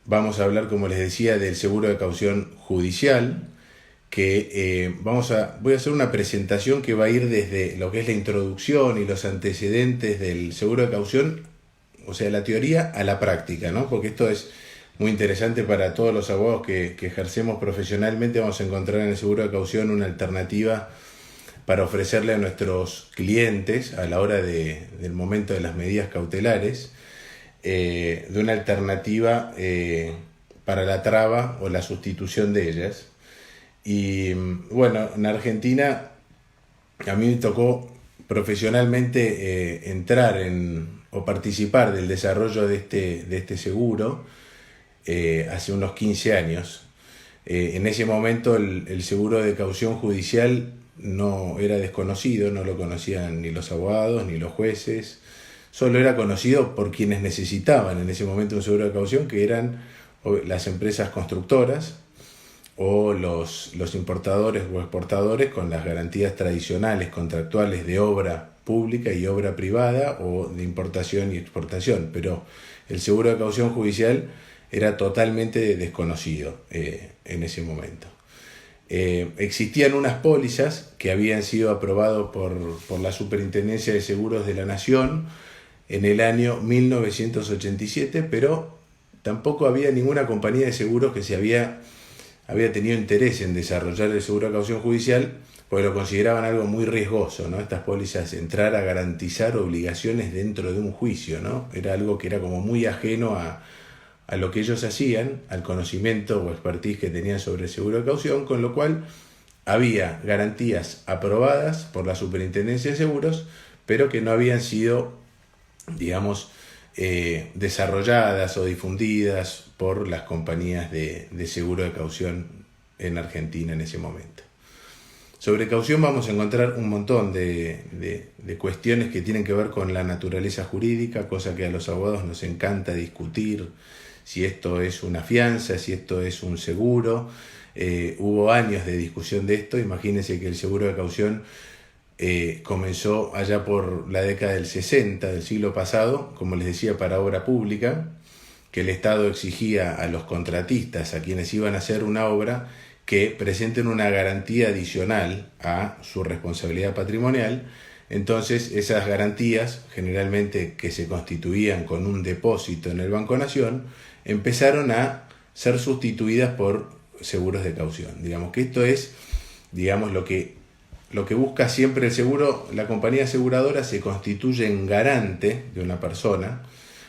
Vamos a hablar, como les decía, del seguro de caución judicial, que voy a hacer una presentación que va a ir desde lo que es la introducción y los antecedentes del seguro de caución, o sea, la teoría a la práctica, ¿no? Porque esto es muy interesante para todos los abogados que ejercemos profesionalmente. Vamos a encontrar en el seguro de caución una alternativa para ofrecerle a nuestros clientes a la hora del momento de las medidas cautelares, de una alternativa para la traba o la sustitución de ellas. Y bueno, en Argentina a mí me tocó profesionalmente entrar o participar del desarrollo de este seguro hace unos 15 años. En ese momento el seguro de caución judicial no era desconocido, no lo conocían ni los abogados ni los jueces, solo era conocido por quienes necesitaban en ese momento un seguro de caución, que eran las empresas constructoras o los importadores o exportadores con las garantías tradicionales contractuales de obra pública y obra privada o de importación y exportación, pero el seguro de caución judicial era totalmente desconocido en ese momento. Existían unas pólizas que habían sido aprobadas por la Superintendencia de Seguros de la Nación en el año 1987, pero tampoco había ninguna compañía de seguros que había tenido interés en desarrollar el seguro de caución judicial, porque lo consideraban algo muy riesgoso, ¿no? Estas pólizas, entrar a garantizar obligaciones dentro de un juicio, ¿no? Era algo que era como muy ajeno a lo que ellos hacían, al conocimiento o expertise que tenían sobre el seguro de caución, con lo cual había garantías aprobadas por la Superintendencia de Seguros, pero que no habían sido, digamos, desarrolladas o difundidas por las compañías de seguro de caución en Argentina en ese momento. Sobre caución vamos a encontrar un montón de cuestiones que tienen que ver con la naturaleza jurídica, cosa que a los abogados nos encanta discutir, si esto es una fianza, si esto es un seguro. Hubo años de discusión de esto. Imagínense que el seguro de caución comenzó allá por la década del 60 del siglo pasado, como les decía, para obra pública, que el Estado exigía a los contratistas, a quienes iban a hacer una obra, que presenten una garantía adicional a su responsabilidad patrimonial. Entonces esas garantías, generalmente que se constituían con un depósito en el Banco Nación, empezaron a ser sustituidas por seguros de caución. Digamos que esto es, digamos, lo que busca siempre el seguro. La compañía aseguradora se constituye en garante de una persona.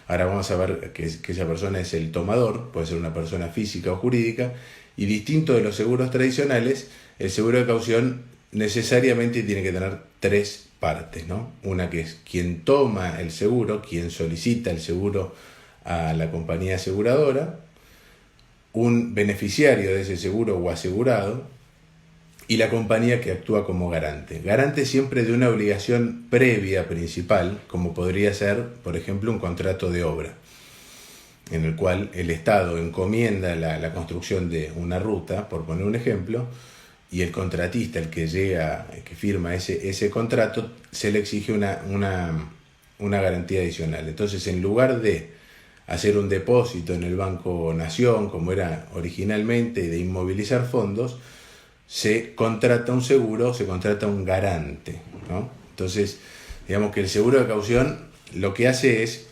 Ahora vamos a ver que esa persona es el tomador, puede ser una persona física o jurídica, y distinto de los seguros tradicionales, el seguro de caución necesariamente tiene que tener tres partes, ¿no? Una que es quien toma el seguro, quien solicita el seguro a la compañía aseguradora, un beneficiario de ese seguro o asegurado, y la compañía que actúa como garante. Garante siempre de una obligación previa principal, como podría ser, por ejemplo, un contrato de obra, en el cual el Estado encomienda la construcción de una ruta, por poner un ejemplo, y el contratista, el que firma ese contrato, se le exige una garantía adicional. Entonces, en lugar de hacer un depósito en el Banco Nación, como era originalmente, de inmovilizar fondos, se contrata un seguro, se contrata un garante, ¿no? Entonces, digamos que el seguro de caución lo que hace es,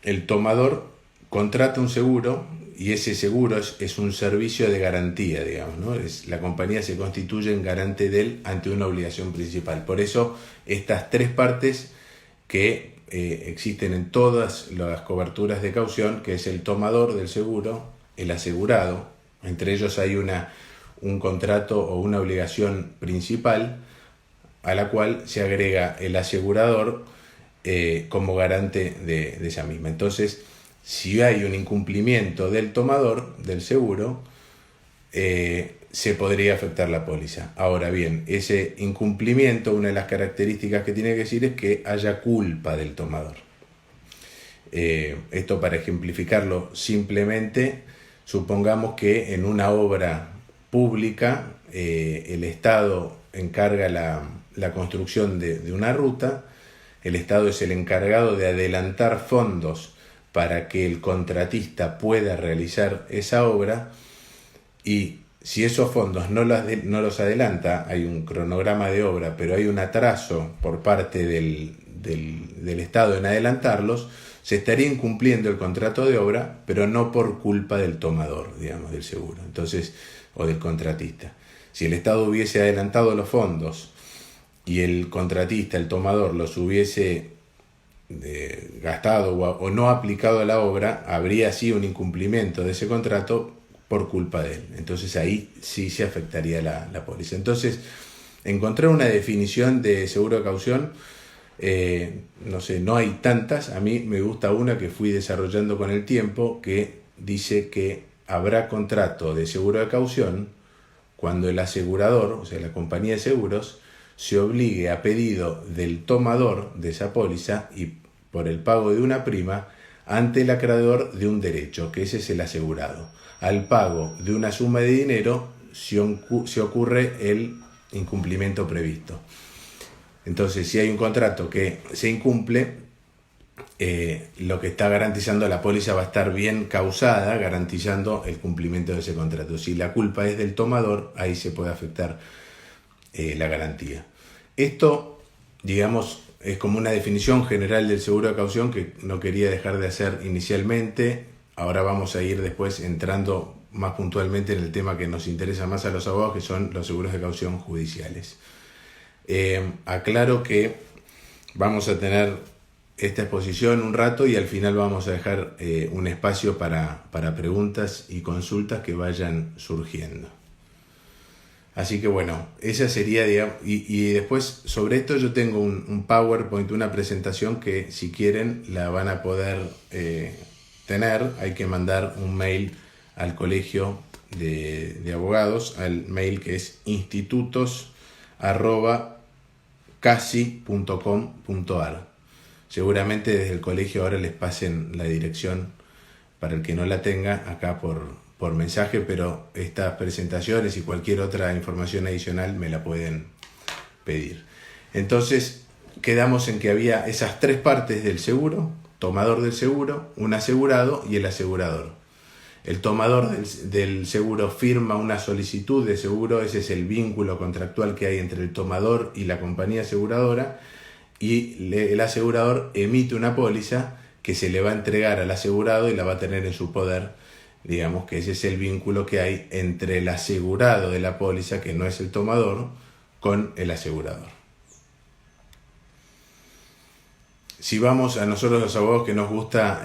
el tomador contrata un seguro, y ese seguro es un servicio de garantía, digamos, ¿no? La compañía se constituye en garante de él ante una obligación principal. Por eso, estas tres partes que existen en todas las coberturas de caución, que es el tomador del seguro, el asegurado, entre ellos hay un contrato o una obligación principal, a la cual se agrega el asegurador como garante de esa misma. Entonces, si hay un incumplimiento del tomador del seguro, se podría afectar la póliza. Ahora bien, ese incumplimiento, una de las características que tiene que decir es que haya culpa del tomador. Esto, para ejemplificarlo simplemente, supongamos que en una obra pública el Estado encarga la construcción de una ruta. El Estado es el encargado de adelantar fondos para que el contratista pueda realizar esa obra, y si esos fondos no los adelanta, hay un cronograma de obra, pero hay un atraso por parte del Estado en adelantarlos, se estaría incumpliendo el contrato de obra, pero no por culpa del tomador, digamos, del seguro, entonces, o del contratista. Si el Estado hubiese adelantado los fondos y el contratista, el tomador, los hubiese gastado o no aplicado a la obra, habría sido un incumplimiento de ese contrato por culpa de él. Entonces ahí sí se afectaría la póliza. Entonces, encontrar una definición de seguro de caución, no sé, no hay tantas. A mí me gusta una que fui desarrollando con el tiempo, que dice que habrá contrato de seguro de caución cuando el asegurador, o sea, la compañía de seguros, se obligue a pedido del tomador de esa póliza y por el pago de una prima ante el acreedor de un derecho, que ese es el asegurado, al pago de una suma de dinero si ocurre el incumplimiento previsto. Entonces, si hay un contrato que se incumple, lo que está garantizando la póliza va a estar bien causada, garantizando el cumplimiento de ese contrato. Si la culpa es del tomador, ahí se puede afectar la garantía. Esto, digamos, es como una definición general del seguro de caución que no quería dejar de hacer inicialmente. Ahora vamos a ir después entrando más puntualmente en el tema que nos interesa más a los abogados, que son los seguros de caución judiciales. Aclaro que vamos a tener esta exposición un rato y al final vamos a dejar un espacio para preguntas y consultas que vayan surgiendo. Así que bueno, esa sería, digamos, y después sobre esto yo tengo un PowerPoint, una presentación que si quieren la van a poder tener. Hay que mandar un mail al colegio de abogados, al mail que es institutos@casi.com.ar. Seguramente desde el colegio ahora les pasen la dirección para el que no la tenga acá por mensaje, pero estas presentaciones y cualquier otra información adicional me la pueden pedir. Entonces, quedamos en que había esas tres partes del seguro: tomador del seguro, un asegurado y el asegurador. El tomador del seguro firma una solicitud de seguro, ese es el vínculo contractual que hay entre el tomador y la compañía aseguradora, y el asegurador emite una póliza que se le va a entregar al asegurado y la va a tener en su poder. Digamos que ese es el vínculo que hay entre el asegurado de la póliza, que no es el tomador, con el asegurador. Si vamos a nosotros los abogados que nos gusta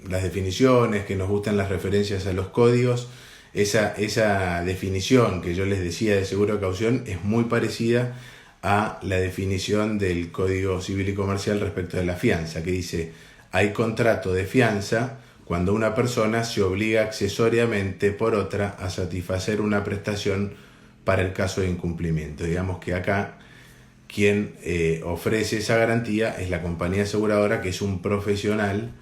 las definiciones, que nos gustan las referencias a los códigos, esa definición que yo les decía de seguro de caución es muy parecida a la definición del Código Civil y Comercial respecto de la fianza, que dice: hay contrato de fianza cuando una persona se obliga accesoriamente por otra a satisfacer una prestación para el caso de incumplimiento. Digamos que acá quien ofrece esa garantía es la compañía aseguradora, que es un profesional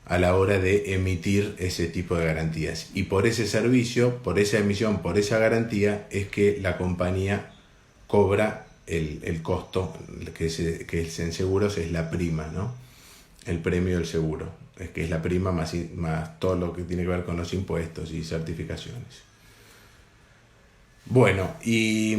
a la hora de emitir ese tipo de garantías. Y por ese servicio, por esa emisión, por esa garantía, es que la compañía cobra el costo, que es en seguros es la prima, ¿no? El premio del seguro, es que es la prima más todo lo que tiene que ver con los impuestos y certificaciones. Bueno, y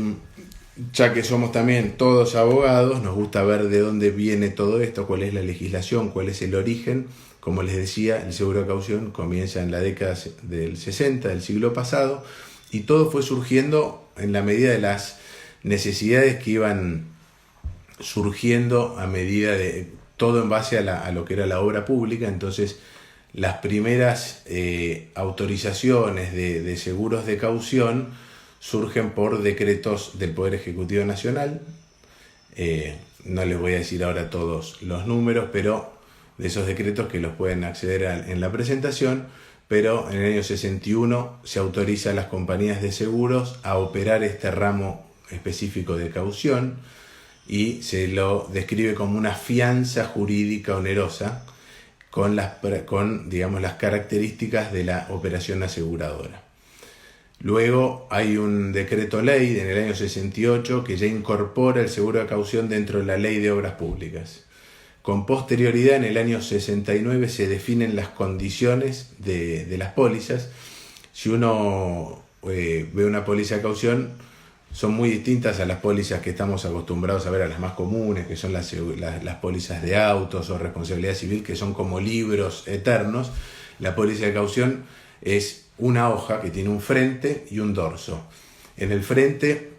ya que somos también todos abogados, nos gusta ver de dónde viene todo esto, cuál es la legislación, cuál es el origen. Como les decía, el seguro de caución comienza en la década del 60 del siglo pasado, y todo fue surgiendo en la medida de las necesidades que iban surgiendo a medida de todo en base a lo que era la obra pública. Entonces, las primeras autorizaciones de seguros de caución surgen por decretos del Poder Ejecutivo Nacional. No les voy a decir ahora todos los números, pero de esos decretos, que los pueden acceder en la presentación, pero en el año 61 se autoriza a las compañías de seguros a operar este ramo específico de caución, y se lo describe como una fianza jurídica onerosa con digamos, las características de la operación aseguradora. Luego hay un decreto ley en el año 68 que ya incorpora el seguro de caución dentro de la Ley de Obras Públicas, Con posterioridad, en el año 69, se definen las condiciones de las pólizas. Si uno ve una póliza de caución, son muy distintas a las pólizas que estamos acostumbrados a ver, a las más comunes, que son las pólizas de autos o responsabilidad civil, que son como libros eternos. La póliza de caución es una hoja que tiene un frente y un dorso. En el frente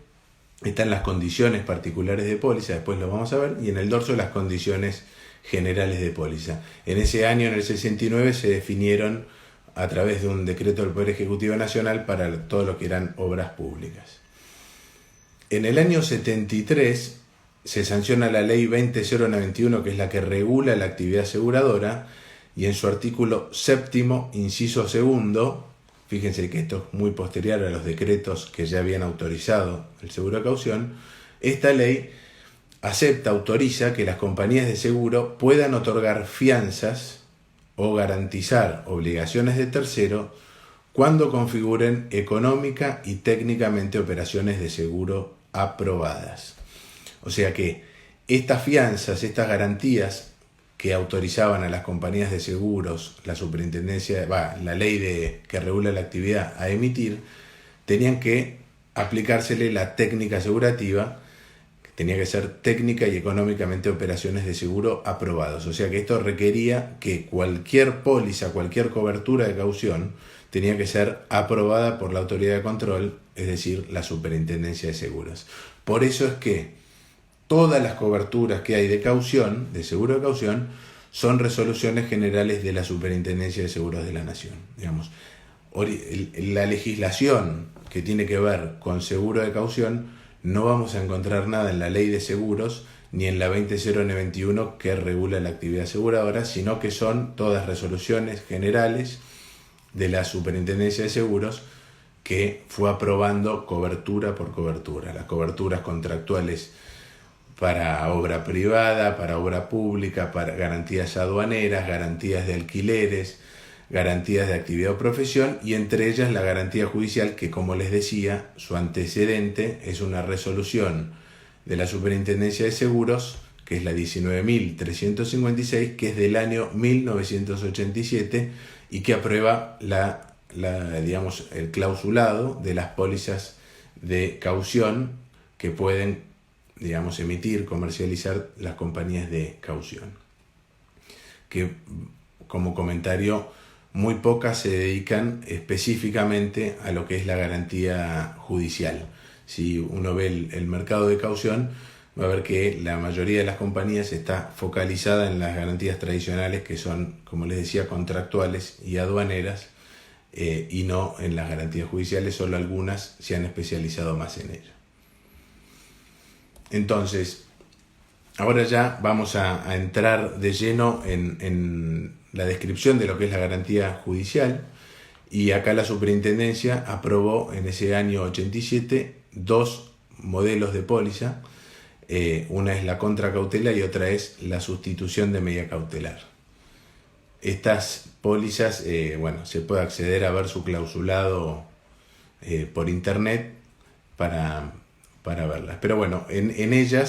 están las condiciones particulares de póliza, después lo vamos a ver, y en el dorso las condiciones generales de póliza. En ese año, en el 69, se definieron a través de un decreto del Poder Ejecutivo Nacional para todo lo que eran obras públicas. En el año 73 se sanciona la ley 20.091, que es la que regula la actividad aseguradora, y en su artículo 7º, inciso 2, fíjense que esto es muy posterior a los decretos que ya habían autorizado el seguro de caución, esta ley autoriza que las compañías de seguro puedan otorgar fianzas o garantizar obligaciones de tercero cuando configuren económica y técnicamente operaciones de seguro aprobadas. O sea que estas fianzas, estas garantías que autorizaban a las compañías de seguros, la ley que regula la actividad a emitir, tenían que aplicársele la técnica asegurativa, que tenía que ser técnica y económicamente operaciones de seguro aprobados. O sea que esto requería que cualquier póliza, cualquier cobertura de caución, tenía que ser aprobada por la autoridad de control, es decir, la Superintendencia de Seguros. Por eso es que todas las coberturas que hay de caución, de seguro de caución, son resoluciones generales de la Superintendencia de Seguros de la Nación. Digamos, la legislación que tiene que ver con seguro de caución, no vamos a encontrar nada en la Ley de Seguros ni en la 20.091 que regula la actividad aseguradora, sino que son todas resoluciones generales de la Superintendencia de Seguros que fue aprobando cobertura por cobertura. Las coberturas contractuales para obra privada, para obra pública, para garantías aduaneras, garantías de alquileres, garantías de actividad o profesión, y entre ellas la garantía judicial, que, como les decía, su antecedente es una resolución de la Superintendencia de Seguros, que es la 19.356, que es del año 1987 y que aprueba el clausulado de las pólizas de caución que pueden, emitir, comercializar las compañías de caución. Que, como comentario, muy pocas se dedican específicamente a lo que es la garantía judicial. Si uno ve el mercado de caución, va a ver que la mayoría de las compañías está focalizada en las garantías tradicionales, que son, como les decía, contractuales y aduaneras, y no en las garantías judiciales. Solo algunas se han especializado más en ello. Entonces, ahora ya vamos a entrar de lleno en la descripción de lo que es la garantía judicial, y acá la Superintendencia aprobó en ese año 87 dos modelos de póliza. Una es la contracautelar y otra es la sustitución de medida cautelar. Estas pólizas, se puede acceder a ver su clausulado por internet para verlas. Pero bueno, en ellas,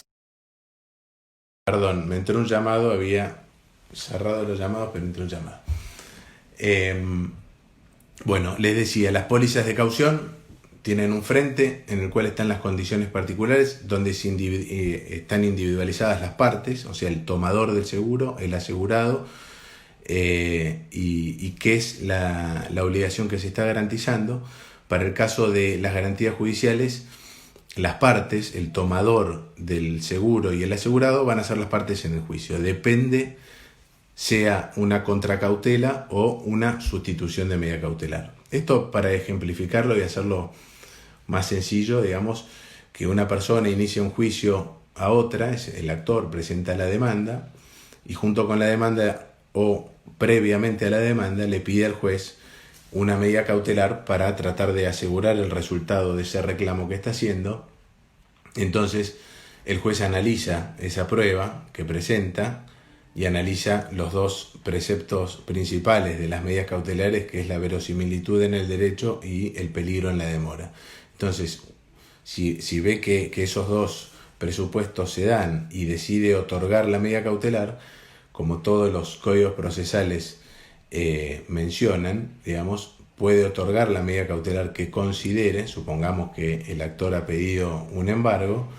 me entró un llamado, había cerrado los llamados, pero entró un llamado. Les decía, las pólizas de caución tienen un frente en el cual están las condiciones particulares, donde están individualizadas las partes, o sea, el tomador del seguro, el asegurado, y qué es la obligación que se está garantizando. Para el caso de las garantías judiciales, las partes, el tomador del seguro y el asegurado, van a ser las partes en el juicio. Depende sea una contracautela o una sustitución de medida cautelar. Esto, para ejemplificarlo y hacerlo más sencillo, digamos que una persona inicia un juicio a otra, el actor presenta la demanda, y junto con la demanda o previamente a la demanda le pide al juez una medida cautelar para tratar de asegurar el resultado de ese reclamo que está haciendo. Entonces el juez analiza esa prueba que presenta y analiza los dos preceptos principales de las medidas cautelares, que es la verosimilitud en el derecho y el peligro en la demora. Entonces, si ve que esos dos presupuestos se dan y decide otorgar la medida cautelar, como todos los códigos procesales mencionan, digamos, puede otorgar la medida cautelar que considere, supongamos que el actor ha pedido un embargo,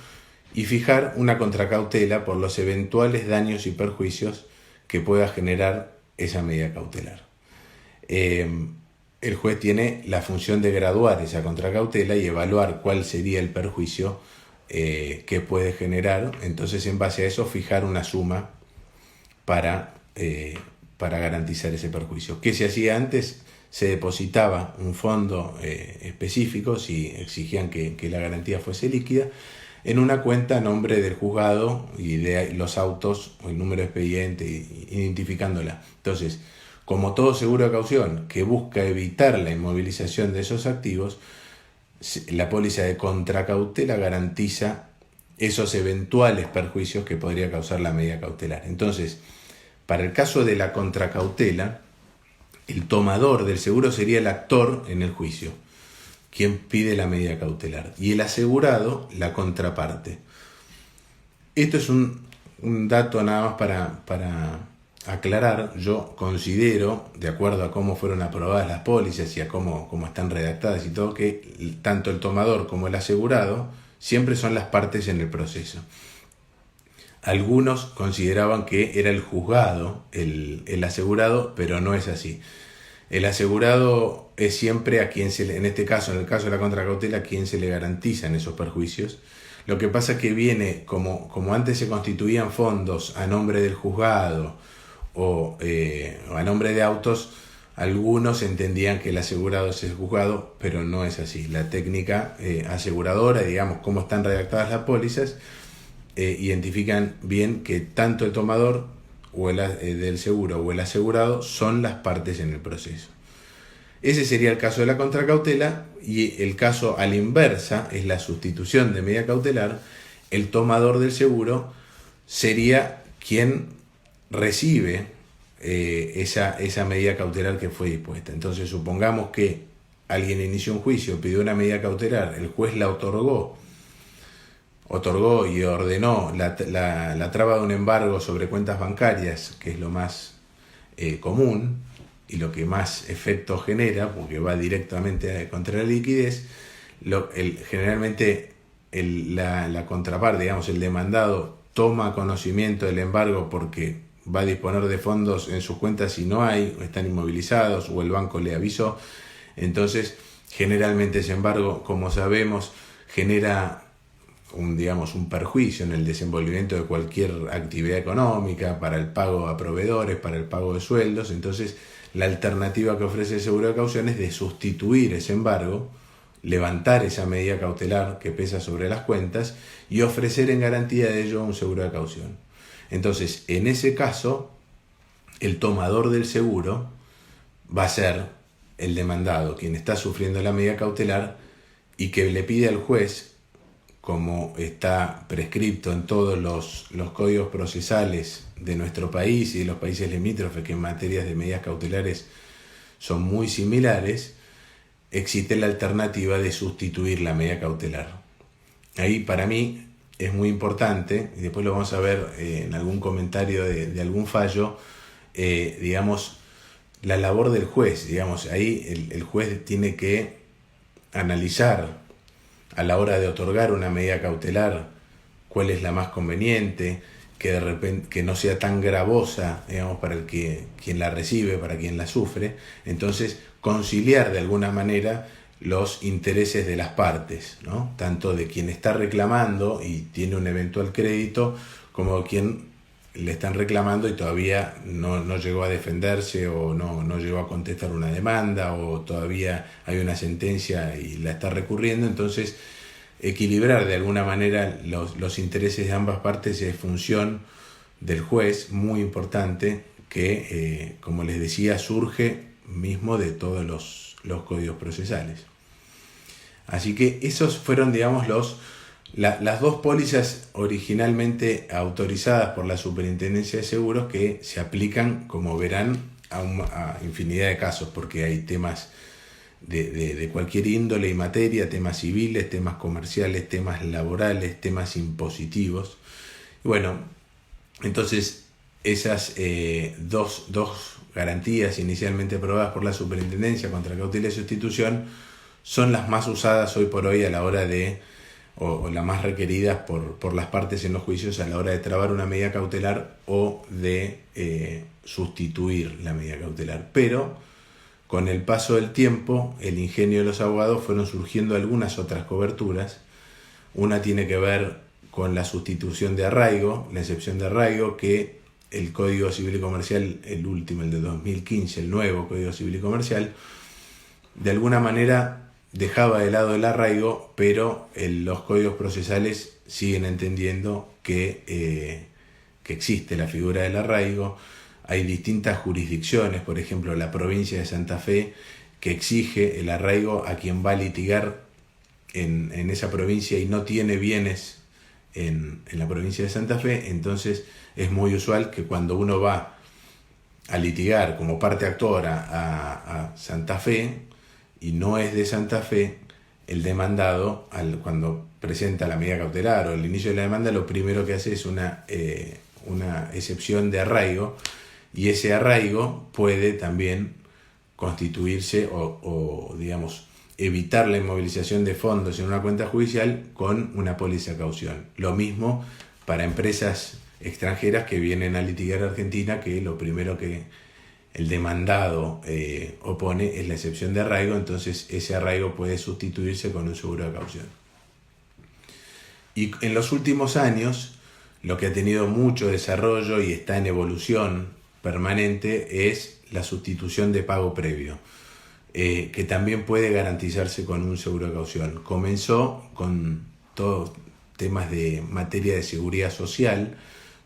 y fijar una contracautela por los eventuales daños y perjuicios que pueda generar esa medida cautelar. El juez tiene la función de graduar esa contracautela y evaluar cuál sería el perjuicio que puede generar, entonces en base a eso fijar una suma para garantizar ese perjuicio. ¿Qué se hacía antes? Se depositaba un fondo específico, si exigían que la garantía fuese líquida, en una cuenta a nombre del juzgado y de los autos o el número de expediente, identificándola. Entonces, como todo seguro de caución que busca evitar la inmovilización de esos activos, la póliza de contracautela garantiza esos eventuales perjuicios que podría causar la medida cautelar. Entonces, para el caso de la contracautela, el tomador del seguro sería el actor en el juicio, quien pide la medida cautelar, y el asegurado la contraparte. Esto es un dato nada más para aclarar. Yo considero, de acuerdo a cómo fueron aprobadas las pólizas y a cómo están redactadas y todo, que tanto el tomador como el asegurado siempre son las partes en el proceso. Algunos consideraban que era el juzgado el asegurado, pero no es así. El asegurado es siempre a quien en este caso, en el caso de la contracautela, a quien se le garantizan esos perjuicios. Lo que pasa es que viene, como antes se constituían fondos a nombre del juzgado o a nombre de autos, algunos entendían que el asegurado es el juzgado, pero no es así. La técnica aseguradora, digamos, cómo están redactadas las pólizas, identifican bien que tanto el tomador del seguro o el asegurado son las partes en el proceso. Ese sería el caso de la contracautela, y el caso a la inversa es la sustitución de medida cautelar. El tomador del seguro sería quien recibe esa medida cautelar que fue dispuesta. Entonces, supongamos que alguien inició un juicio, pidió una medida cautelar, el juez la otorgó y ordenó la traba de un embargo sobre cuentas bancarias, que es lo más común y lo que más efecto genera, porque va directamente contra la liquidez. Generalmente la contraparte, digamos, el demandado, toma conocimiento del embargo porque va a disponer de fondos en sus cuentas si no hay, o están inmovilizados, o el banco le avisó. Entonces, generalmente ese embargo, como sabemos, genera un perjuicio en el desenvolvimiento de cualquier actividad económica, para el pago a proveedores, para el pago de sueldos. Entonces, la alternativa que ofrece el seguro de caución es de sustituir ese embargo, levantar esa medida cautelar que pesa sobre las cuentas y ofrecer en garantía de ello un seguro de caución. Entonces, en ese caso, el tomador del seguro va a ser el demandado, quien está sufriendo la medida cautelar y que le pide al juez, como está prescripto en todos los códigos procesales de nuestro país y de los países limítrofes, que en materias de medidas cautelares son muy similares, existe la alternativa de sustituir la medida cautelar. Ahí para mí es muy importante, y después lo vamos a ver en algún comentario de algún fallo, digamos, la labor del juez. Digamos, ahí el juez tiene que analizar a la hora de otorgar una medida cautelar cuál es la más conveniente, que de repente que no sea tan gravosa, digamos, para quien la recibe, para quien la sufre. Entonces, conciliar de alguna manera los intereses de las partes, ¿no? Tanto de quien está reclamando y tiene un eventual crédito, como de quien le están reclamando y todavía no llegó a defenderse, o no llegó a contestar una demanda, o todavía hay una sentencia y la está recurriendo. Entonces, equilibrar de alguna manera los intereses de ambas partes es función del juez, muy importante, que, como les decía, surge mismo de todos los códigos procesales. Así que esos fueron, digamos, las dos pólizas originalmente autorizadas por la Superintendencia de Seguros, que se aplican, como verán, a infinidad de casos, porque hay temas de cualquier índole y materia, temas civiles, temas comerciales, temas laborales, temas impositivos. Y bueno, entonces esas dos garantías inicialmente aprobadas por la Superintendencia contra cautela y sustitución son las más usadas hoy por hoy a la hora de, o las más requeridas por las partes en los juicios a la hora de trabar una medida cautelar o de sustituir la medida cautelar. Pero con el paso del tiempo, el ingenio de los abogados, fueron surgiendo algunas otras coberturas. Una tiene que ver con la sustitución de arraigo, la excepción de arraigo, que el Código Civil y Comercial, el último, el de 2015, el nuevo Código Civil y Comercial, de alguna manera dejaba de lado el arraigo, pero los códigos procesales siguen entendiendo que existe la figura del arraigo. Hay distintas jurisdicciones, por ejemplo la provincia de Santa Fe, que exige el arraigo a quien va a litigar en esa provincia y no tiene bienes en la provincia de Santa Fe. Entonces es muy usual que cuando uno va a litigar como parte actora a Santa Fe y no es de Santa Fe, el demandado, cuando presenta la medida cautelar o el inicio de la demanda, lo primero que hace es una excepción de arraigo, y ese arraigo puede también constituirse o digamos, evitar la inmovilización de fondos en una cuenta judicial con una póliza caución. Lo mismo para empresas extranjeras que vienen a litigar a Argentina, que lo primero que el demandado opone es la excepción de arraigo, entonces ese arraigo puede sustituirse con un seguro de caución. Y en los últimos años, lo que ha tenido mucho desarrollo y está en evolución permanente es la sustitución de pago previo, que también puede garantizarse con un seguro de caución. Comenzó con todos temas de materia de seguridad social,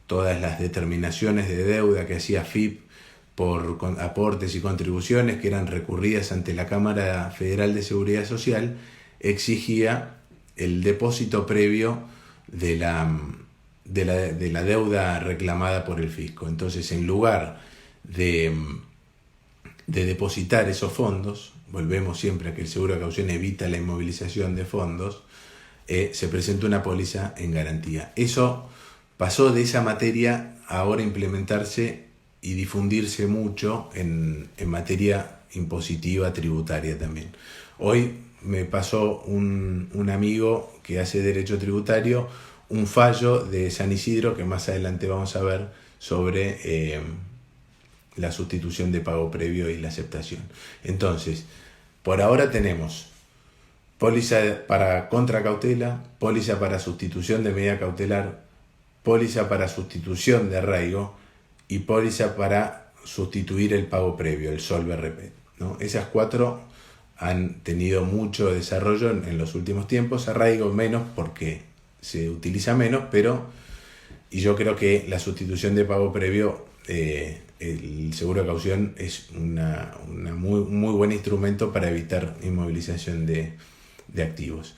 todas las determinaciones de deuda que hacía FIP por aportes y contribuciones que eran recurridas ante la Cámara Federal de Seguridad Social, exigía el depósito previo de la deuda reclamada por el fisco. Entonces, en lugar de depositar esos fondos, volvemos siempre a que el seguro de caución evita la inmovilización de fondos, se presenta una póliza en garantía. Eso pasó de esa materia a ahora implementarse y difundirse mucho en materia impositiva, tributaria también. Hoy me pasó un amigo que hace derecho tributario un fallo de San Isidro, que más adelante vamos a ver, sobre la sustitución de pago previo y la aceptación. Entonces, por ahora tenemos póliza para contracautela, póliza para sustitución de medida cautelar, póliza para sustitución de arraigo y póliza para sustituir el pago previo, el solve repet, ¿no? Esas cuatro han tenido mucho desarrollo en los últimos tiempos, arraigo menos porque se utiliza menos, y yo creo que la sustitución de pago previo, el seguro de caución es un muy buen instrumento para evitar inmovilización de activos.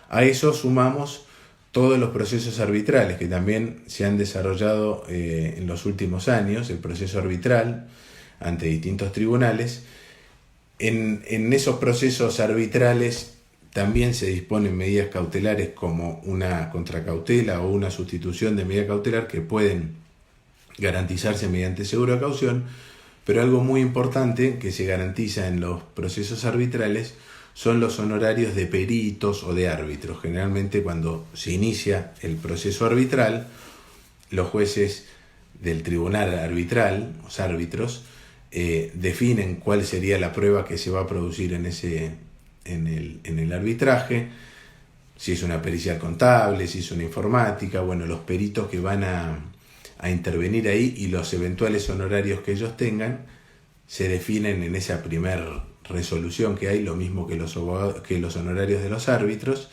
A eso sumamos todos los procesos arbitrales que también se han desarrollado en los últimos años, el proceso arbitral ante distintos tribunales. En esos procesos arbitrales también se disponen medidas cautelares como una contracautela o una sustitución de medida cautelar que pueden garantizarse mediante seguro de caución, pero algo muy importante que se garantiza en los procesos arbitrales son los honorarios de peritos o de árbitros. Generalmente cuando se inicia el proceso arbitral, los jueces del tribunal arbitral, los árbitros, definen cuál sería la prueba que se va a producir en el arbitraje, si es una pericial contable, si es una informática, bueno, los peritos que van a intervenir ahí y los eventuales honorarios que ellos tengan se definen en esa primera resolución que hay, lo mismo que los honorarios de los árbitros,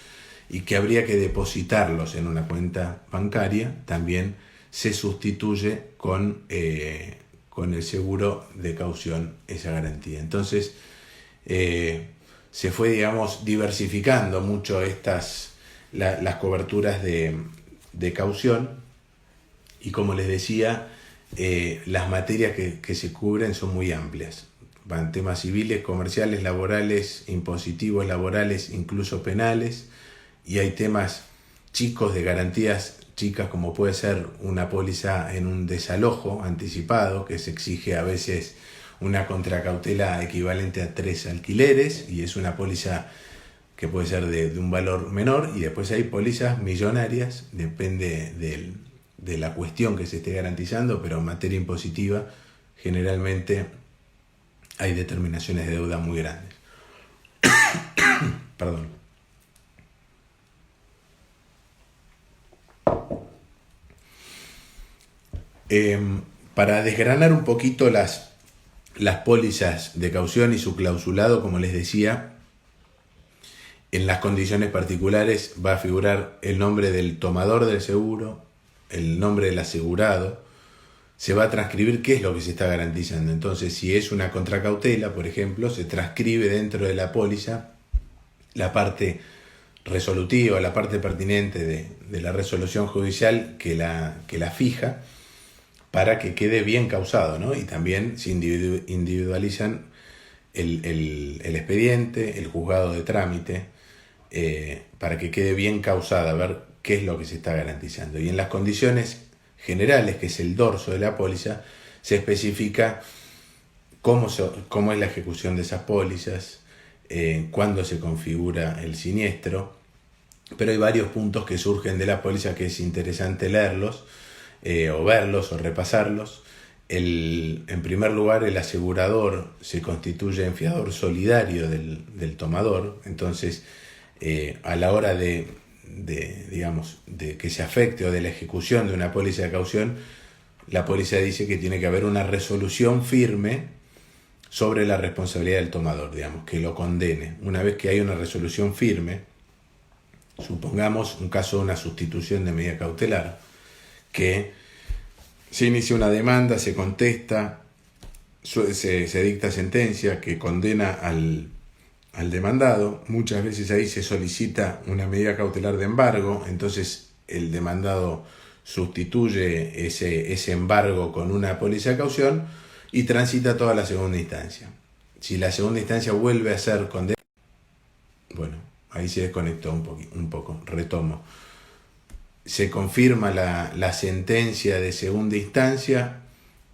y que habría que depositarlos en una cuenta bancaria, también se sustituye con el seguro de caución esa garantía. Entonces se fue, digamos, diversificando mucho las coberturas de caución, y como les decía, las materias que se cubren son muy amplias. Van temas civiles, comerciales, laborales, impositivos, laborales, incluso penales, y hay temas chicos de garantías chicas como puede ser una póliza en un desalojo anticipado, que se exige a veces una contracautela equivalente a 3 alquileres, y es una póliza que puede ser de un valor menor, y después hay pólizas millonarias, depende de la cuestión que se esté garantizando, pero en materia impositiva generalmente hay determinaciones de deuda muy grandes. Perdón. Para desgranar un poquito las pólizas de caución y su clausulado, como les decía, en las condiciones particulares va a figurar el nombre del tomador del seguro, el nombre del asegurado, se va a transcribir qué es lo que se está garantizando. Entonces, si es una contracautela, por ejemplo, se transcribe dentro de la póliza la parte resolutiva, la parte pertinente de la resolución judicial que la fija, para que quede bien causado, ¿no? Y también se individualizan el expediente, el juzgado de trámite, para que quede bien causada, a ver qué es lo que se está garantizando. Y en las condiciones generales, que es el dorso de la póliza, se especifica cómo es la ejecución de esas pólizas, cuándo se configura el siniestro, pero hay varios puntos que surgen de la póliza que es interesante leerlos, o verlos o repasarlos. En primer lugar, el asegurador se constituye en fiador solidario del tomador. Entonces, a la hora de que se afecte o de la ejecución de una póliza de caución, la póliza dice que tiene que haber una resolución firme sobre la responsabilidad del tomador, que lo condene. Una vez que hay una resolución firme, supongamos un caso de una sustitución de medida cautelar, que se inicia una demanda, se contesta, se dicta sentencia que condena al demandado. Muchas veces ahí se solicita una medida cautelar de embargo, entonces el demandado sustituye ese embargo con una póliza de caución y transita toda la segunda instancia. Si la segunda instancia vuelve a ser condenada, bueno, ahí se desconectó un poco, retomo. Se confirma la sentencia de segunda instancia,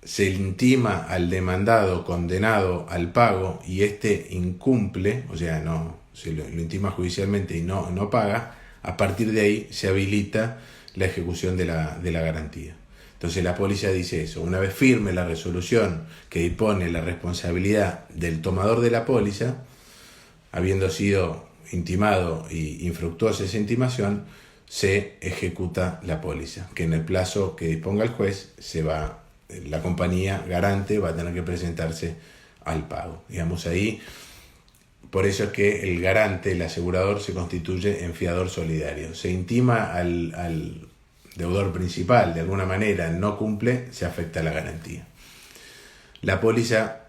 se intima al demandado condenado al pago y éste incumple, o sea, se lo intima judicialmente y no paga. A partir de ahí se habilita la ejecución de la garantía. Entonces la póliza dice eso: una vez firme la resolución que dispone la responsabilidad del tomador de la póliza, habiendo sido intimado y infructuosa esa intimación, se ejecuta la póliza, que en el plazo que disponga el juez la compañía garante va a tener que presentarse al pago. Ahí, por eso es que el garante, el asegurador, se constituye en fiador solidario. Se intima al deudor principal, de alguna manera no cumple, se afecta la garantía. La póliza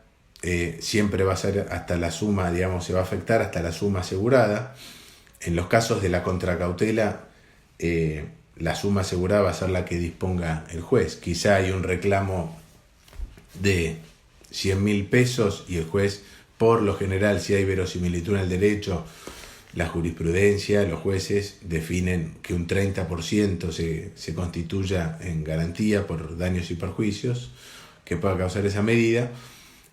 siempre va a ser hasta la suma, se va a afectar hasta la suma asegurada. En los casos de la contracautela, la suma asegurada va a ser la que disponga el juez. Quizá hay un reclamo de 100.000 pesos y el juez, por lo general, si hay verosimilitud en el derecho, la jurisprudencia, los jueces definen que un 30% se constituya en garantía por daños y perjuicios que pueda causar esa medida,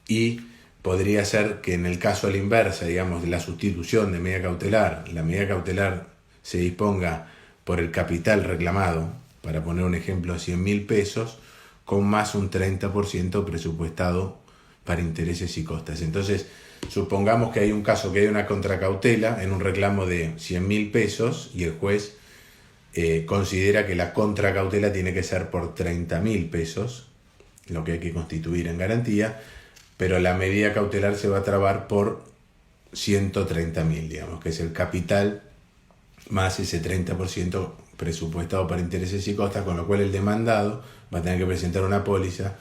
y podría ser que en el caso a la inversa, de la sustitución de medida cautelar, la medida cautelar se disponga por el capital reclamado, para poner un ejemplo, 100.000 pesos, con más un 30% presupuestado para intereses y costas. Entonces, supongamos que hay un caso, que hay una contracautela en un reclamo de 100.000 pesos y el juez considera que la contracautela tiene que ser por 30.000 pesos, lo que hay que constituir en garantía, pero la medida cautelar se va a trabar por 130.000, que es el capital más ese 30% presupuestado para intereses y costas, con lo cual el demandado va a tener que presentar una póliza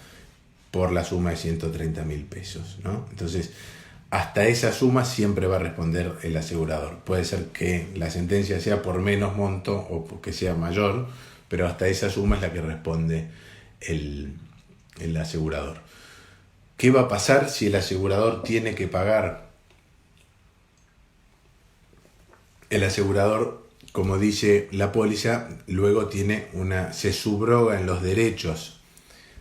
por la suma de 130.000 pesos, ¿no? Entonces, hasta esa suma siempre va a responder el asegurador. Puede ser que la sentencia sea por menos monto o que sea mayor, pero hasta esa suma es la que responde el asegurador. ¿Qué va a pasar si el asegurador tiene que pagar? El asegurador como dice la póliza, luego se subroga en los derechos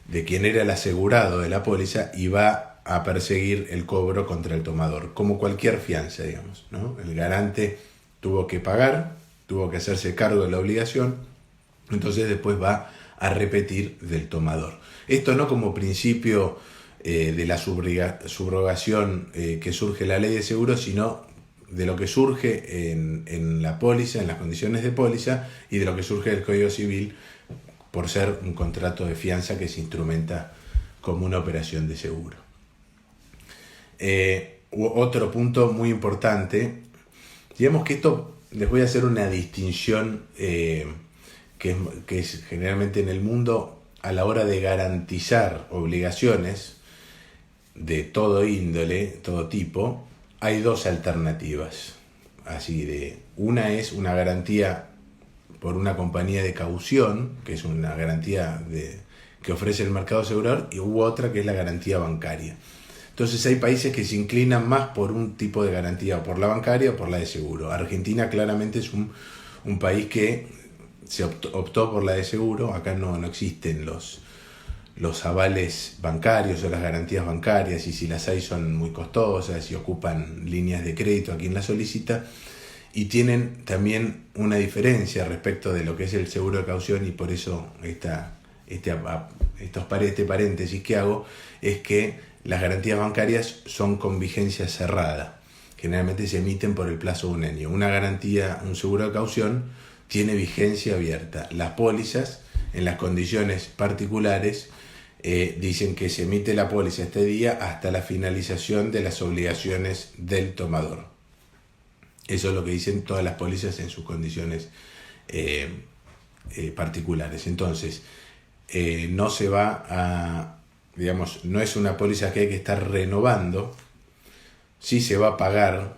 de quien era el asegurado de la póliza y va a perseguir el cobro contra el tomador, como cualquier fianza, digamos, ¿no? El garante tuvo que pagar, tuvo que hacerse cargo de la obligación, entonces después va a repetir del tomador. Esto no como principio de la subrogación que surge en la ley de seguros, sino de lo que surge en la póliza, en las condiciones de póliza, y de lo que surge del Código Civil por ser un contrato de fianza que se instrumenta como una operación de seguro. Otro punto muy importante, digamos que esto, les voy a hacer una distinción que es generalmente en el mundo a la hora de garantizar obligaciones de todo índole, todo tipo. Hay dos alternativas. Una es una garantía por una compañía de caución, que es una garantía que ofrece el mercado asegurador, y otra que es la garantía bancaria. Entonces hay países que se inclinan más por un tipo de garantía, o por la bancaria o por la de seguro. Argentina claramente es un país que se optó por la de seguro. Acá no existen los avales bancarios o las garantías bancarias, y si las hay son muy costosas y ocupan líneas de crédito a quien las solicita, y tienen también una diferencia respecto de lo que es el seguro de caución, y por eso este paréntesis que hago es que las garantías bancarias son con vigencia cerrada, generalmente se emiten por el plazo de un año. Una garantía, un seguro de caución, tiene vigencia abierta. Las pólizas, en las condiciones particulares, dicen que se emite la póliza este día hasta la finalización de las obligaciones del tomador. Eso es lo que dicen todas las pólizas en sus condiciones particulares. Entonces, no se va a, digamos, no es una póliza que hay que estar renovando. Sí se va a pagar,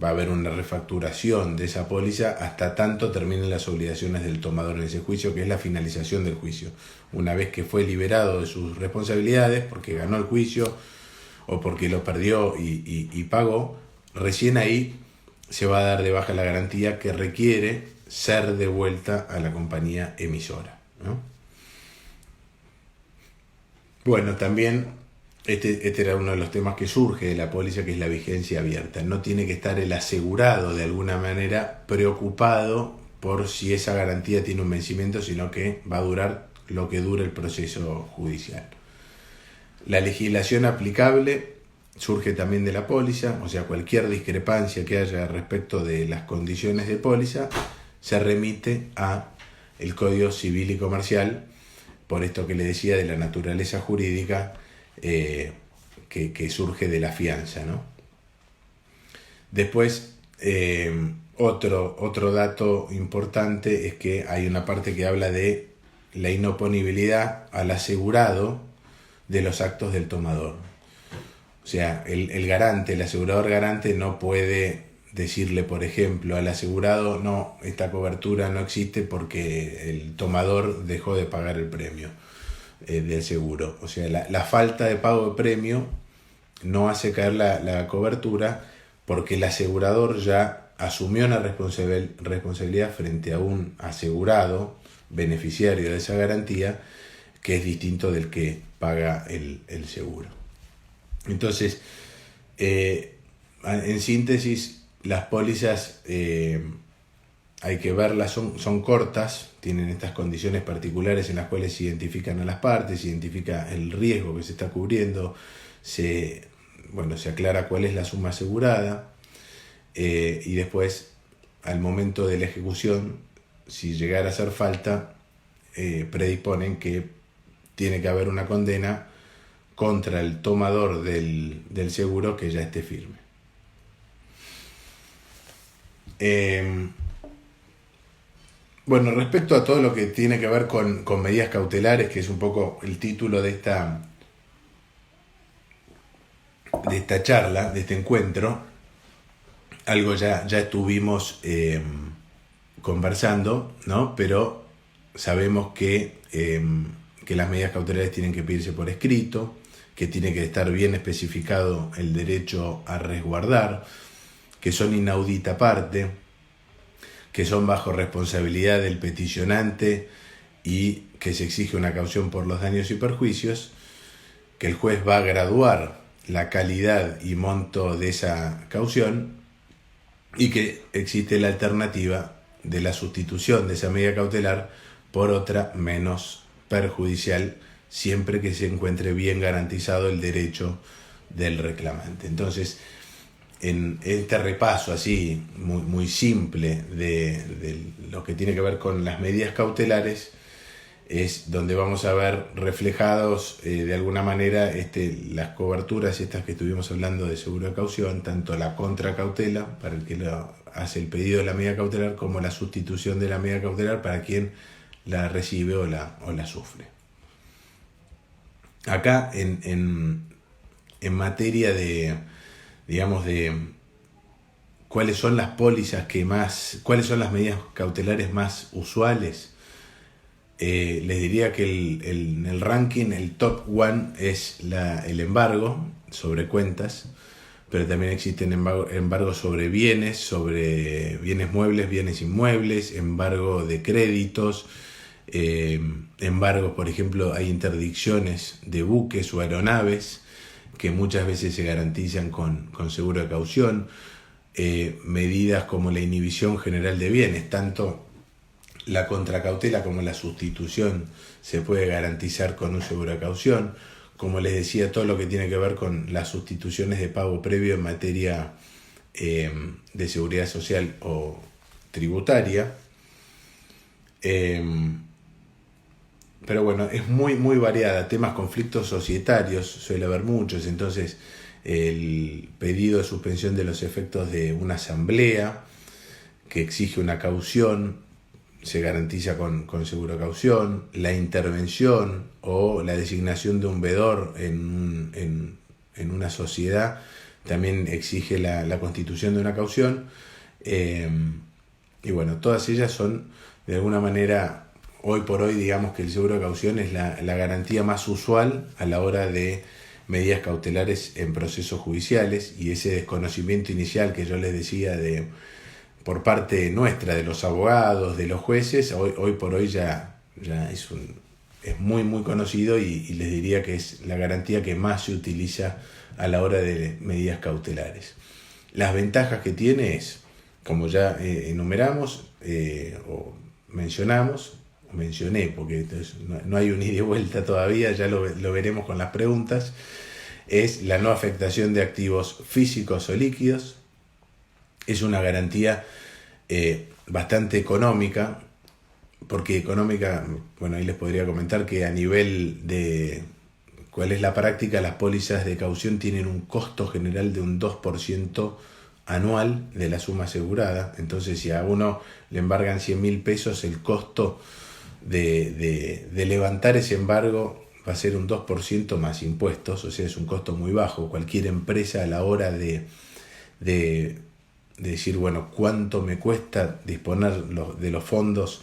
va a haber una refacturación de esa póliza hasta tanto terminen las obligaciones del tomador en ese juicio, que es la finalización del juicio. Una vez que fue liberado de sus responsabilidades, porque ganó el juicio o porque lo perdió y pagó, recién ahí se va a dar de baja la garantía, que requiere ser devuelta a la compañía emisora, ¿no? Bueno, también este era uno de los temas que surge de la póliza, que es la vigencia abierta. No tiene que estar el asegurado de alguna manera preocupado por si esa garantía tiene un vencimiento, sino que va a durar lo que dure el proceso judicial. La legislación aplicable surge también de la póliza, o sea, cualquier discrepancia que haya respecto de las condiciones de póliza se remite a el Código Civil y Comercial, por esto que le decía de la naturaleza jurídica que surge de la fianza, ¿no? Después, otro dato importante es que hay una parte que habla de la inoponibilidad al asegurado de los actos del tomador. O sea, el garante, el asegurador garante no puede decirle, por ejemplo, al asegurado: no, esta cobertura no existe porque el tomador dejó de pagar el premio del seguro. O sea, la falta de pago de premio no hace caer la cobertura, porque el asegurador ya asumió una responsabilidad frente a un asegurado beneficiario de esa garantía, que es distinto del que paga el seguro. Entonces, en síntesis, las pólizas hay que verlas, son cortas, tienen estas condiciones particulares en las cuales se identifican a las partes, se identifica el riesgo que se está cubriendo, se aclara cuál es la suma asegurada, y después, al momento de la ejecución, si llegara a hacer falta, predisponen que tiene que haber una condena contra el tomador del seguro que ya esté firme. Bueno, respecto a todo lo que tiene que ver con medidas cautelares, que es un poco el título de esta charla, de este encuentro, algo ya estuvimos conversando, ¿no? Pero sabemos que las medidas cautelares tienen que pedirse por escrito, que tiene que estar bien especificado el derecho a resguardar, que son inaudita parte, que son bajo responsabilidad del peticionante y que se exige una caución por los daños y perjuicios, que el juez va a graduar la calidad y monto de esa caución y que existe la alternativa de la sustitución de esa medida cautelar por otra menos perjudicial, siempre que se encuentre bien garantizado el derecho del reclamante. Entonces, en este repaso así muy simple de lo que tiene que ver con las medidas cautelares, es donde vamos a ver reflejados de alguna manera las coberturas estas que estuvimos hablando de seguro de caución, tanto la contracautela para el que hace el pedido de la medida cautelar, como la sustitución de la medida cautelar para quien la recibe o la sufre. Acá en materia de, digamos, de cuáles son las pólizas cuáles son las medidas cautelares más usuales, les diría que en el ranking el top one es el embargo sobre cuentas, pero también existen embargos sobre bienes muebles, bienes inmuebles, embargo de créditos, embargos, por ejemplo, hay interdicciones de buques o aeronaves que muchas veces se garantizan con seguro de caución, medidas como la inhibición general de bienes, tanto la contracautela como la sustitución se puede garantizar con un seguro de caución. Como les decía, todo lo que tiene que ver con las sustituciones de pago previo en materia de seguridad social o tributaria. Pero bueno, es muy variada. Temas conflictos societarios, suele haber muchos. Entonces, el pedido de suspensión de los efectos de una asamblea que exige una caución se garantiza con seguro de caución. La intervención o la designación de un veedor en una sociedad también exige la constitución de una caución. Y bueno, todas ellas son de alguna manera, hoy por hoy, digamos que el seguro de caución es la garantía más usual a la hora de medidas cautelares en procesos judiciales, y ese desconocimiento inicial que yo les decía por parte nuestra, de los abogados, de los jueces, hoy por hoy ya es muy conocido, y les diría que es la garantía que más se utiliza a la hora de medidas cautelares. Las ventajas que tiene es, como ya enumeramos o mencioné, porque no hay un ida y vuelta todavía, ya lo veremos con las preguntas, es la no afectación de activos físicos o líquidos. Es una garantía bastante económica, porque económica, bueno, ahí les podría comentar que a nivel de cuál es la práctica, las pólizas de caución tienen un costo general de un 2% anual de la suma asegurada. Entonces, si a uno le embargan 100.000 pesos, el costo de levantar ese embargo va a ser un 2% más impuestos, o sea, es un costo muy bajo. Cualquier empresa, a la hora de decir, bueno, cuánto me cuesta disponer de los fondos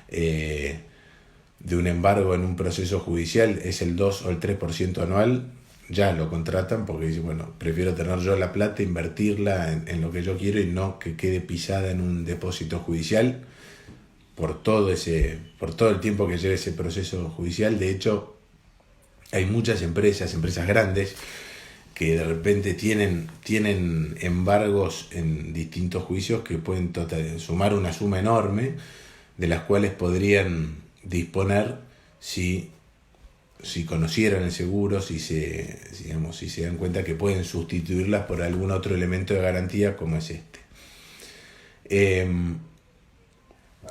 de un embargo en un proceso judicial, es el 2 o el 3% anual, ya lo contratan, porque dicen, bueno, prefiero tener yo la plata, invertirla en lo que yo quiero, y no que quede pisada en un depósito judicial por todo el tiempo que lleve ese proceso judicial. De hecho, hay muchas empresas grandes, que de repente tienen embargos en distintos juicios que pueden sumar una suma enorme, de las cuales podrían disponer si conocieran el seguro, si se dan cuenta que pueden sustituirlas por algún otro elemento de garantía como es este.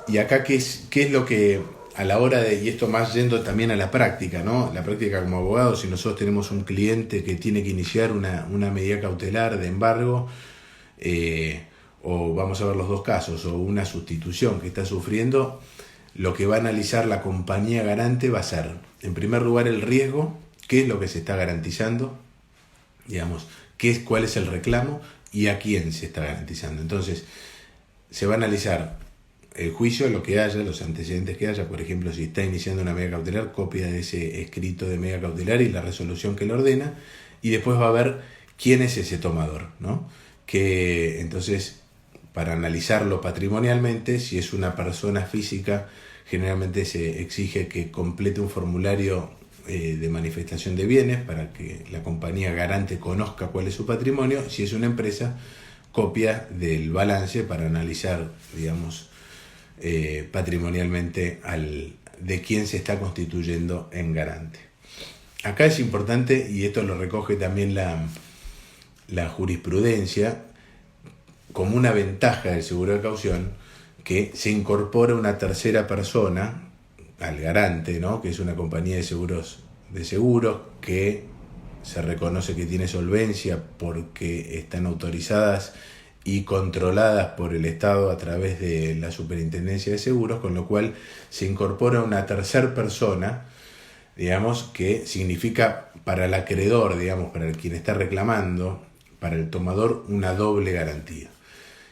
Y acá, ¿qué es lo que a la hora de, y esto más yendo también a la práctica, ¿no? La práctica como abogado, si nosotros tenemos un cliente que tiene que iniciar una medida cautelar de embargo, o vamos a ver los dos casos, o una sustitución que está sufriendo, lo que va a analizar la compañía garante va a ser, en primer lugar, el riesgo, qué es lo que se está garantizando, digamos, cuál es el reclamo y a quién se está garantizando. Entonces, se va a analizar el juicio, lo que haya, los antecedentes que haya. Por ejemplo, si está iniciando una medida cautelar, copia de ese escrito de medida cautelar y la resolución que lo ordena, y después va a ver quién es ese tomador, ¿no? Que entonces, para analizarlo patrimonialmente. Si es una persona física, generalmente se exige que complete un formulario de manifestación de bienes para que la compañía garante conozca cuál es su patrimonio. Si es una empresa, copia del balance para analizar, digamos, patrimonialmente de quién se está constituyendo en garante. Acá es importante, y esto lo recoge también la jurisprudencia, como una ventaja del seguro de caución, que se incorpora una tercera persona al garante, ¿no? Que es una compañía de seguros que se reconoce que tiene solvencia porque están autorizadas y controladas por el Estado a través de la Superintendencia de Seguros, con lo cual se incorpora una tercera persona, digamos, que significa para el acreedor, digamos, para quien está reclamando, para el tomador, una doble garantía.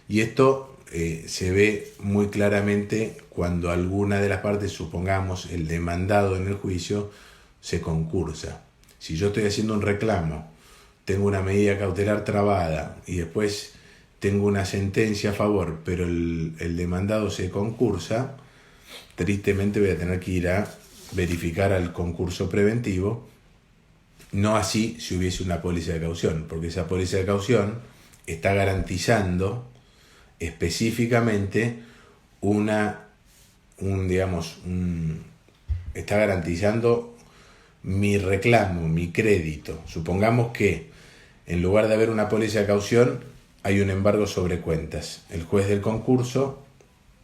Y esto se ve muy claramente cuando alguna de las partes, supongamos el demandado en el juicio, se concursa. Si yo estoy haciendo un reclamo, tengo una medida cautelar trabada y después tengo una sentencia a favor, pero el demandado se concursa, tristemente voy a tener que ir a verificar al concurso preventivo. No así si hubiese una póliza de caución, porque esa póliza de caución está garantizando específicamente está garantizando mi reclamo, mi crédito. Supongamos que en lugar de haber una póliza de caución, hay un embargo sobre cuentas. El juez del concurso,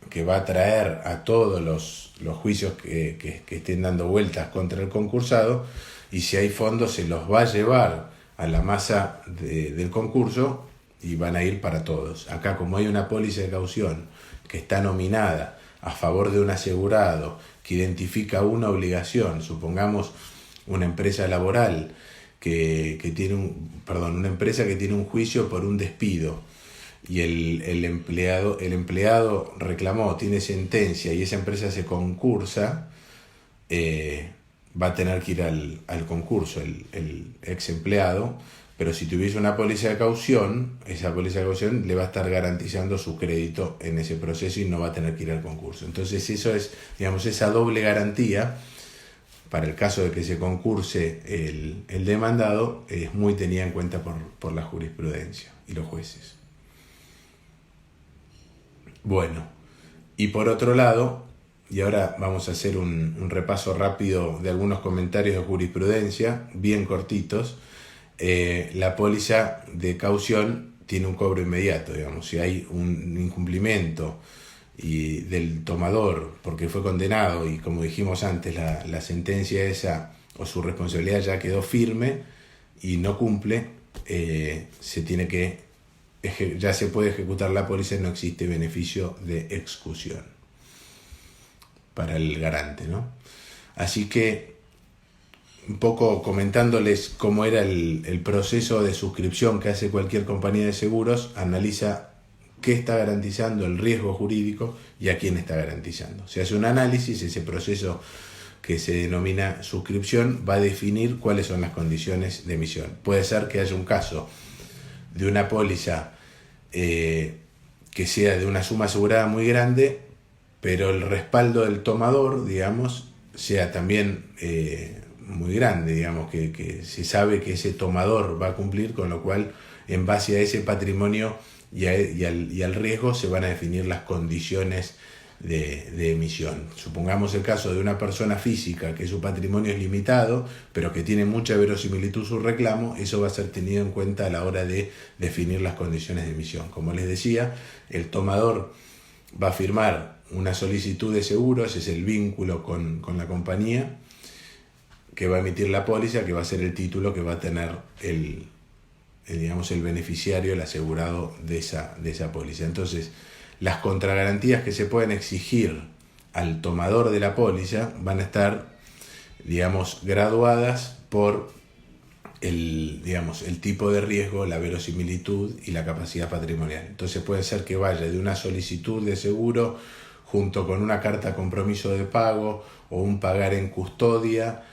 que va a traer a todos los juicios que estén dando vueltas contra el concursado, y si hay fondos se los va a llevar a la masa del concurso y van a ir para todos. Acá, como hay una póliza de caución que está nominada a favor de un asegurado, que identifica una obligación, supongamos una empresa laboral que tiene una empresa que tiene un juicio por un despido, y el empleado reclamó, tiene sentencia, y esa empresa se concursa, va a tener que ir al concurso el ex empleado. Pero si tuviese una póliza de caución, esa póliza de caución le va a estar garantizando su crédito en ese proceso y no va a tener que ir al concurso. Entonces eso es, digamos, esa doble garantía, para el caso de que se concurse el demandado, es muy tenida en cuenta por la jurisprudencia y los jueces. Bueno, y por otro lado, y ahora vamos a hacer un repaso rápido de algunos comentarios de jurisprudencia, bien cortitos. La póliza de caución tiene un cobro inmediato, digamos. Si hay un incumplimiento del tomador porque fue condenado y, como dijimos antes, la sentencia esa o su responsabilidad ya quedó firme y no cumple, ya se puede ejecutar la póliza y no existe beneficio de excusión para el garante, ¿no? Así que, un poco comentándoles cómo era el proceso de suscripción que hace cualquier compañía de seguros, analiza qué está garantizando, el riesgo jurídico y a quién está garantizando. Se hace un análisis, ese proceso que se denomina suscripción va a definir cuáles son las condiciones de emisión. Puede ser que haya un caso de una póliza que sea de una suma asegurada muy grande, pero el respaldo del tomador, digamos, sea también muy grande, digamos, que se sabe que ese tomador va a cumplir, con lo cual, en base a ese patrimonio y al riesgo, se van a definir las condiciones de emisión. Supongamos el caso de una persona física que su patrimonio es limitado, pero que tiene mucha verosimilitud su reclamo. Eso va a ser tenido en cuenta a la hora de definir las condiciones de emisión. Como les decía, el tomador va a firmar una solicitud de seguro, ese es el vínculo con la compañía que va a emitir la póliza, que va a ser el título que va a tener el beneficiario, el asegurado de esa póliza. Entonces, las contragarantías que se pueden exigir al tomador de la póliza van a estar, digamos, graduadas por el tipo de riesgo, la verosimilitud y la capacidad patrimonial. Entonces puede ser que vaya de una solicitud de seguro junto con una carta compromiso de pago o un pagar en custodia,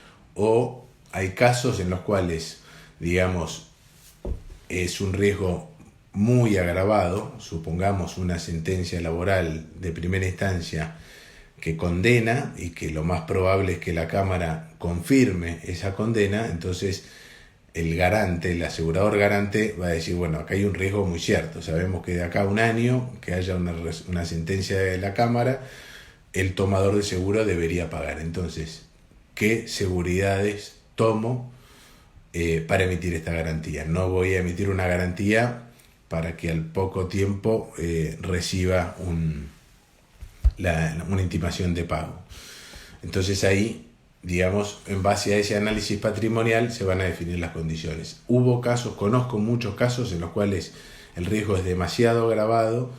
o hay casos en los cuales, digamos, es un riesgo muy agravado, supongamos una sentencia laboral de primera instancia que condena y que lo más probable es que la Cámara confirme esa condena, entonces el garante, el asegurador garante va a decir, bueno, acá hay un riesgo muy cierto, sabemos que de acá a un año que haya una sentencia de la Cámara, el tomador de seguro debería pagar. Entonces, ¿qué seguridades tomo para emitir esta garantía? No voy a emitir una garantía para que al poco tiempo reciba una intimación de pago. Entonces ahí, digamos, en base a ese análisis patrimonial se van a definir las condiciones. Conozco muchos casos en los cuales el riesgo es demasiado agravado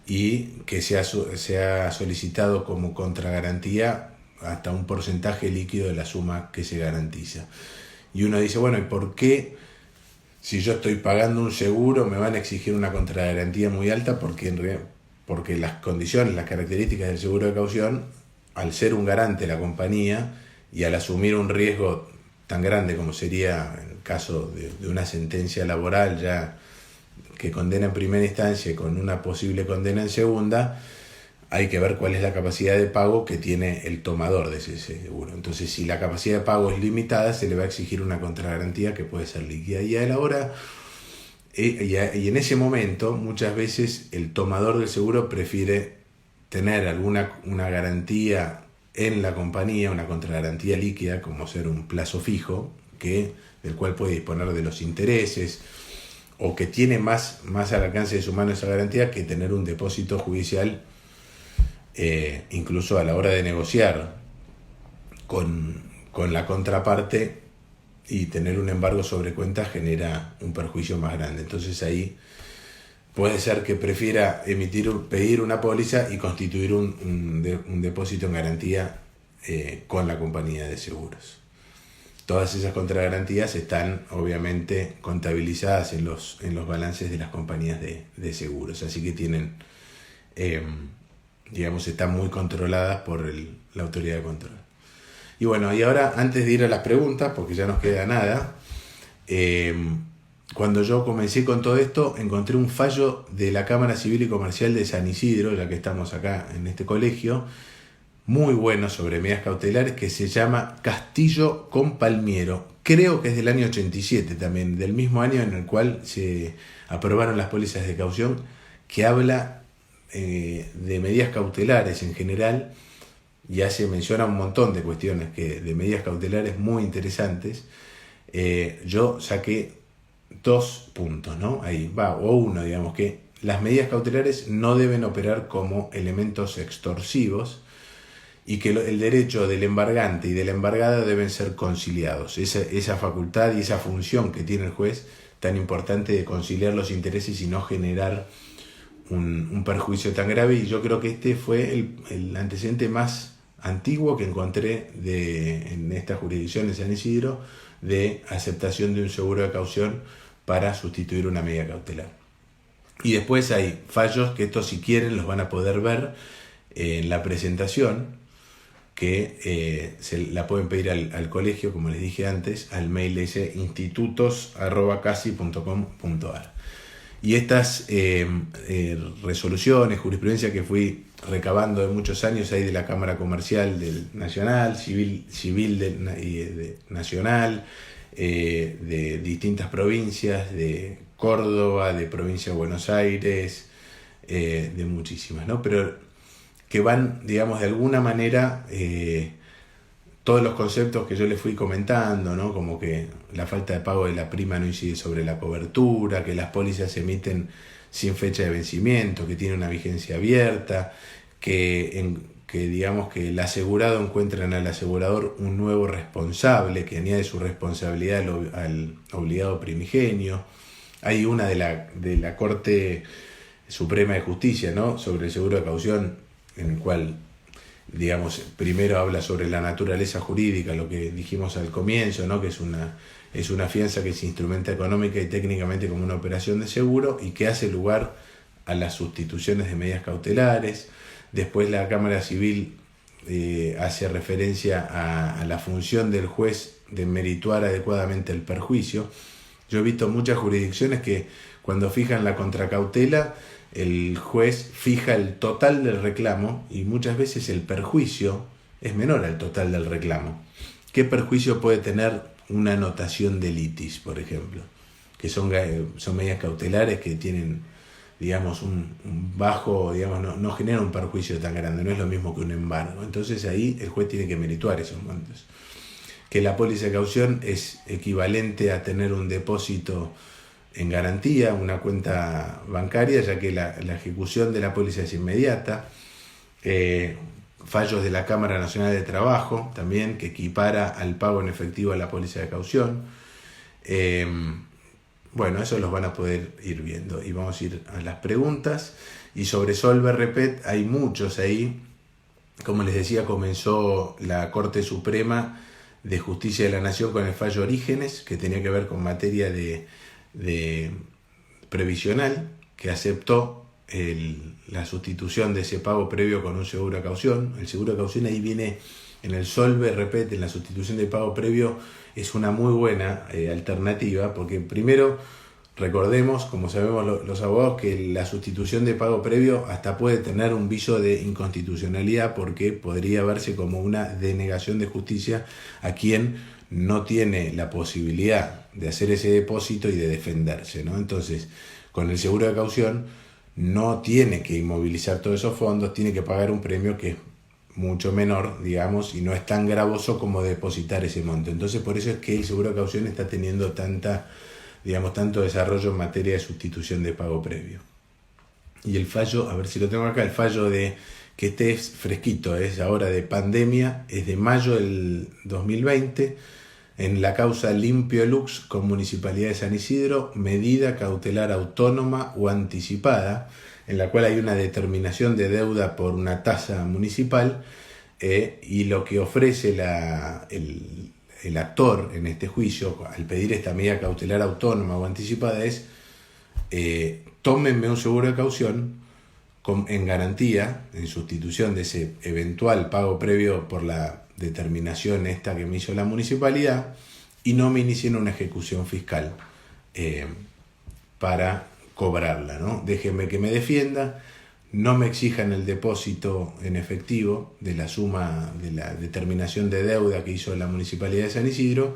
y que se ha solicitado como contragarantía hasta un porcentaje líquido de la suma que se garantiza. Y uno dice, bueno, ¿y por qué si yo estoy pagando un seguro me van a exigir una contragarantía muy alta? Porque las condiciones, las características del seguro de caución, al ser un garante la compañía y al asumir un riesgo tan grande como sería en el caso de una sentencia laboral ya que condena en primera instancia y con una posible condena en segunda, hay que ver cuál es la capacidad de pago que tiene el tomador de ese seguro. Entonces, si la capacidad de pago es limitada, se le va a exigir una contragarantía que puede ser líquida. Y a la hora, y en ese momento, muchas veces el tomador del seguro prefiere tener una garantía en la compañía, una contragarantía líquida, como ser un plazo fijo, del cual puede disponer de los intereses, o que tiene más al alcance de su mano esa garantía que tener un depósito judicial, incluso a la hora de negociar con la contraparte y tener un embargo sobre cuentas genera un perjuicio más grande. Entonces ahí puede ser que prefiera pedir una póliza y constituir un depósito en garantía con la compañía de seguros. Todas esas contragarantías están obviamente contabilizadas en los balances de las compañías de seguros, así que tienen, están muy controladas por la autoridad de control. Y bueno, y ahora antes de ir a las preguntas, porque ya nos queda nada, cuando yo comencé con todo esto, encontré un fallo de la Cámara Civil y Comercial de San Isidro, ya que estamos acá en este colegio, muy bueno sobre medidas cautelares, que se llama Castillo con Palmiero. Creo que es del año 87 también, del mismo año en el cual se aprobaron las pólizas de caución, que habla de medidas cautelares en general, y hace mención a un montón de cuestiones de medidas cautelares muy interesantes. Yo saqué 2 puntos, ¿no? Ahí va, o uno, digamos, que las medidas cautelares no deben operar como elementos extorsivos y que el derecho del embargante y de la embargada deben ser conciliados. Esa facultad y esa función que tiene el juez tan importante de conciliar los intereses y no generar un perjuicio tan grave. Y yo creo que este fue el antecedente más antiguo que encontré en esta jurisdicción de San Isidro de aceptación de un seguro de caución para sustituir una medida cautelar. Y después hay fallos que estos, si quieren, los van a poder ver en la presentación, que se la pueden pedir al colegio, como les dije antes, al mail ese institutos@casi.com.ar. Y estas resoluciones, jurisprudencia que fui recabando de muchos años ahí de la Cámara Comercial del Nacional, Civil Nacional, de distintas provincias, de Córdoba, de provincia de Buenos Aires, de muchísimas, ¿no? Pero que van, digamos, de alguna manera, todos los conceptos que yo les fui comentando, ¿no? Como que la falta de pago de la prima no incide sobre la cobertura, que las pólizas se emiten sin fecha de vencimiento, que tiene una vigencia abierta, que digamos que el asegurado encuentra en el asegurador un nuevo responsable que añade su responsabilidad al obligado primigenio. Hay una de la Corte Suprema de Justicia, ¿no? Sobre el seguro de caución, en el cual, digamos, primero habla sobre la naturaleza jurídica, lo que dijimos al comienzo, ¿no? Que es una fianza que se instrumenta económica y técnicamente como una operación de seguro y que hace lugar a las sustituciones de medidas cautelares. Después la Cámara Civil hace referencia a la función del juez de merituar adecuadamente el perjuicio. Yo he visto muchas jurisdicciones que cuando fijan la contracautela, el juez fija el total del reclamo y muchas veces el perjuicio es menor al total del reclamo. ¿Qué perjuicio puede tener una anotación de litis, por ejemplo? Que son medidas cautelares que tienen, digamos, un bajo, digamos, no genera un perjuicio tan grande, no es lo mismo que un embargo. Entonces ahí el juez tiene que merituar esos montos. Que la póliza de caución es equivalente a tener un depósito en garantía, una cuenta bancaria, ya que la ejecución de la póliza es inmediata. Fallos de la Cámara Nacional de Trabajo también, que equipara al pago en efectivo a la póliza de caución. Bueno, eso los van a poder ir viendo. Y vamos a ir a las preguntas. Y sobre Solver Repet hay muchos ahí. Como les decía, comenzó la Corte Suprema de Justicia de la Nación con el fallo Orígenes, que tenía que ver con materia de previsional, que aceptó la sustitución de ese pago previo con un seguro de caución. El seguro de caución ahí viene en el Solver Repet, en la sustitución de pago previo, es una muy buena alternativa, porque primero recordemos, como sabemos los abogados, que la sustitución de pago previo hasta puede tener un viso de inconstitucionalidad, porque podría verse como una denegación de justicia a quien no tiene la posibilidad de hacer ese depósito y de defenderse, ¿no? Entonces, con el seguro de caución no tiene que inmovilizar todos esos fondos, tiene que pagar un premio que es mucho menor, digamos, y no es tan gravoso como depositar ese monto. Entonces, por eso es que el seguro de caución está teniendo tanto desarrollo en materia de sustitución de pago previo. Y el fallo, a ver si lo tengo acá, el fallo que este es fresquito, es ahora de pandemia, es de mayo del 2020, en la causa Limpio Lux con Municipalidad de San Isidro, medida cautelar autónoma o anticipada, en la cual hay una determinación de deuda por una tasa municipal, y lo que ofrece el actor en este juicio al pedir esta medida cautelar autónoma o anticipada es: tómenme un seguro de caución en garantía, en sustitución de ese eventual pago previo por la determinación esta que me hizo la municipalidad, y no me inicien una ejecución fiscal para cobrarla, ¿no? Déjenme que me defienda, no me exijan el depósito en efectivo de la suma de la determinación de deuda que hizo la Municipalidad de San Isidro,